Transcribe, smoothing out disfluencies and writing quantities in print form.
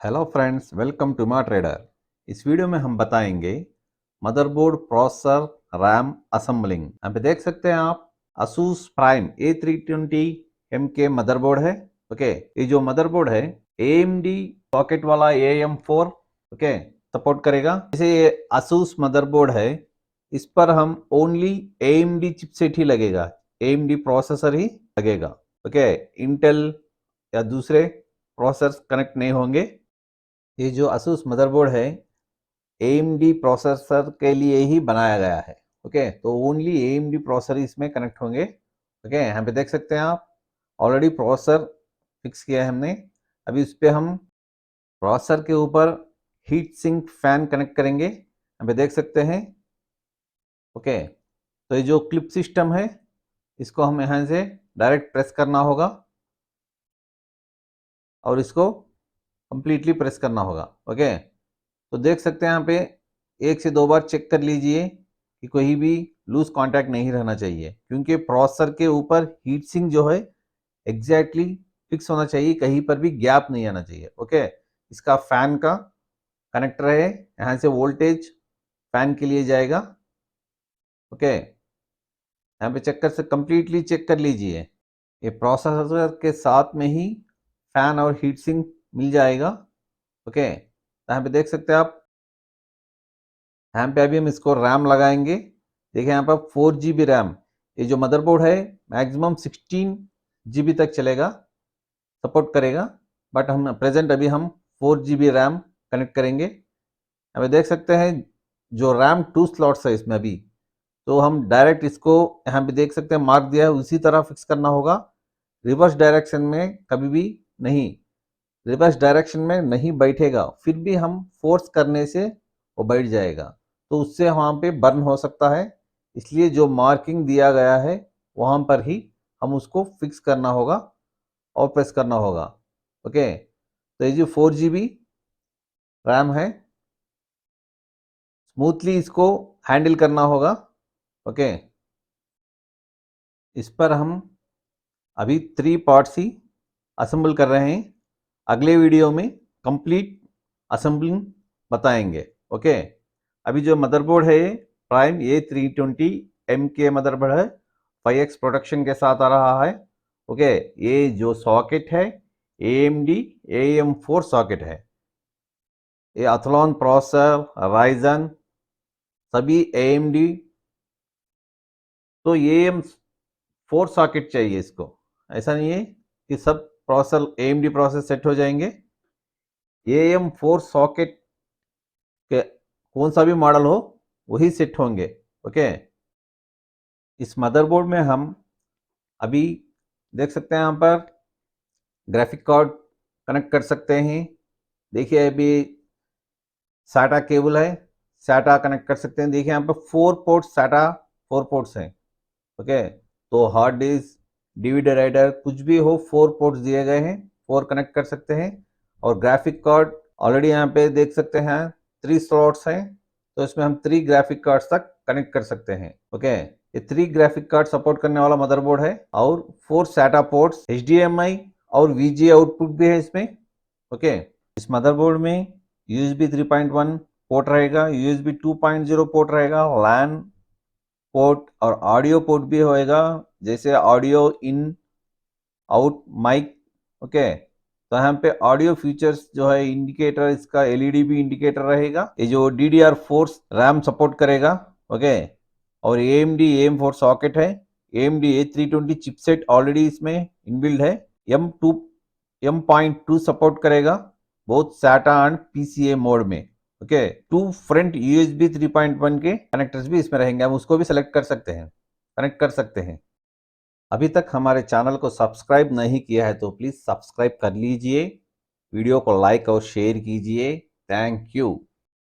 Hello friends, welcome to मा trader. इस video में हम बताएंगे मदरबोर्ड प्रोसेसर रैम असेंबलिंग। यहाँ पे देख सकते हैं आप Asus Prime A320M के मदरबोर्ड है। ओके, ये जो मदरबोर्ड है AMD सॉकेट वाला AM4 ओके सपोर्ट करेगा। जैसे ये Asus मदरबोर्ड है, इस पर हम ओनली AMD चिपसेट ही लगेगा, AMD प्रोसेसर ही लगेगा। ओके, इंटेल या दूसरे प्रोसेसर कनेक्ट नहीं होंगे। ये जो Asus मदरबोर्ड है AMD प्रोसेसर के लिए ही बनाया गया है। ओके, तो ओनली AMD प्रोसेसर इसमें कनेक्ट होंगे। ओके, यहाँ पे देख सकते हैं आप ऑलरेडी प्रोसेसर फिक्स किया है हमने। अभी उस पर हम प्रोसेसर के ऊपर हीट सिंक फैन कनेक्ट करेंगे। यहाँ पे देख सकते हैं। ओके, तो ये जो क्लिप सिस्टम है इसको हम यहाँ से डायरेक्ट प्रेस करना होगा और इसको कंप्लीटली प्रेस करना होगा। ओके, तो देख सकते हैं यहाँ पे 1 से 2 बार चेक कर लीजिए कि कोई भी लूज कांटेक्ट नहीं रहना चाहिए, क्योंकि प्रोसेसर के ऊपर हीट सिंक जो है एग्जैक्टली फिक्स होना चाहिए, कहीं पर भी गैप नहीं आना चाहिए। ओके, इसका फैन का कनेक्टर है, यहाँ से वोल्टेज फैन के लिए जाएगा। ओके, यहाँ पे चेक कर कंप्लीटली चेक कर लीजिए, ये प्रोसेसर के साथ में ही फैन और हीट सिंक मिल जाएगा। ओके, तो यहाँ पे देख सकते हैं आप, यहाँ पे अभी हम इसको रैम लगाएंगे। देखिए यहाँ पर 4 GB रैम, ये जो मदरबोर्ड है मैक्सिमम 16 GB तक चलेगा, सपोर्ट करेगा। बट हम प्रेजेंट अभी हम 4 GB रैम कनेक्ट करेंगे। अभी देख सकते हैं जो रैम 2 स्लॉट्स है इसमें अभी, तो हम डायरेक्ट इसको यहाँ पे देख सकते हैं मार्क दिया है, उसी तरह फिक्स करना होगा। रिवर्स डायरेक्शन में कभी भी नहीं, रिवर्स डायरेक्शन में नहीं बैठेगा, फिर भी हम फोर्स करने से वो बैठ जाएगा, तो उससे वहाँ पे बर्न हो सकता है। इसलिए जो मार्किंग दिया गया है वहाँ पर ही हम उसको फिक्स करना होगा और प्रेस करना होगा। ओके, तो ये जो 4 GB रैम है, स्मूथली इसको हैंडल करना होगा। ओके, इस पर हम अभी 3 पार्ट्स ही असेंबल कर रहे हैं, अगले वीडियो में कंप्लीट असेंबलिंग बताएंगे। ओके, अभी जो मदरबोर्ड है प्राइम A320M के मदरबोर्ड है, 5X प्रोटेक्शन के साथ आ रहा है। ओके, ये जो सॉकेट है AMD AM4 सॉकेट है, ये अथलॉन प्रोसेसर राइजन सभी AMD, तो AM4 सॉकेट चाहिए इसको। ऐसा नहीं है कि सब प्रोसेसर AMD प्रोसेसर सेट हो जाएंगे। AM4 सॉकेट के कौन सा भी मॉडल हो वही सेट होंगे। ओके, इस मदरबोर्ड में हम अभी देख सकते हैं यहाँ पर ग्राफिक कार्ड कनेक्ट कर सकते हैं। देखिए अभी साटा केबल है, साटा कनेक्ट कर सकते हैं। देखिए यहाँ पर 4 पोर्ट साटा 4 पोर्ट्स हैं। ओके, तो हार्ड डिस्क DVD राइटर कुछ भी हो 4 पोर्ट्स दिए गए हैं, 4 कनेक्ट कर सकते हैं। और ग्राफिक कार्ड ऑलरेडी यहाँ पे देख सकते हैं 3 स्लॉट्स हैं, तो इसमें हम 3 ग्राफिक कार्ड्स तक कनेक्ट कर सकते हैं। ओके, ये 3 ग्राफिक कार्ड सपोर्ट करने वाला मदरबोर्ड है और 4 SATA पोर्ट्स, HDMI और VGA आउटपुट भी है इसमें। ओके, इस मदरबोर्ड में USB 3.1 पोर्ट रहेगा, USB 2.0 पोर्ट रहेगा, LAN पोर्ट और ऑडियो पोर्ट भी होएगा, जैसे audio in out mic. Okay, तो यहाँ पे ऑडियो फीचर्स जो है इंडिकेटर, इसका LED भी इंडिकेटर रहेगा। ये जो DDR4 रैम सपोर्ट करेगा। ओके, और AMD AM4 सॉकेट है, AMD A320 चिपसेट ऑलरेडी इसमें इनबिल्ड है। M2 सपोर्ट करेगा both SATA and PCA mode में। ओके, 2 फ्रंट USB 3.1 के कनेक्टर्स भी इसमें रहेंगे, हम उसको भी सेलेक्ट कर सकते हैं, कनेक्ट कर सकते हैं। अभी तक हमारे चैनल को सब्सक्राइब नहीं किया है तो प्लीज़ सब्सक्राइब कर लीजिए, वीडियो को लाइक और शेयर कीजिए। Thank you.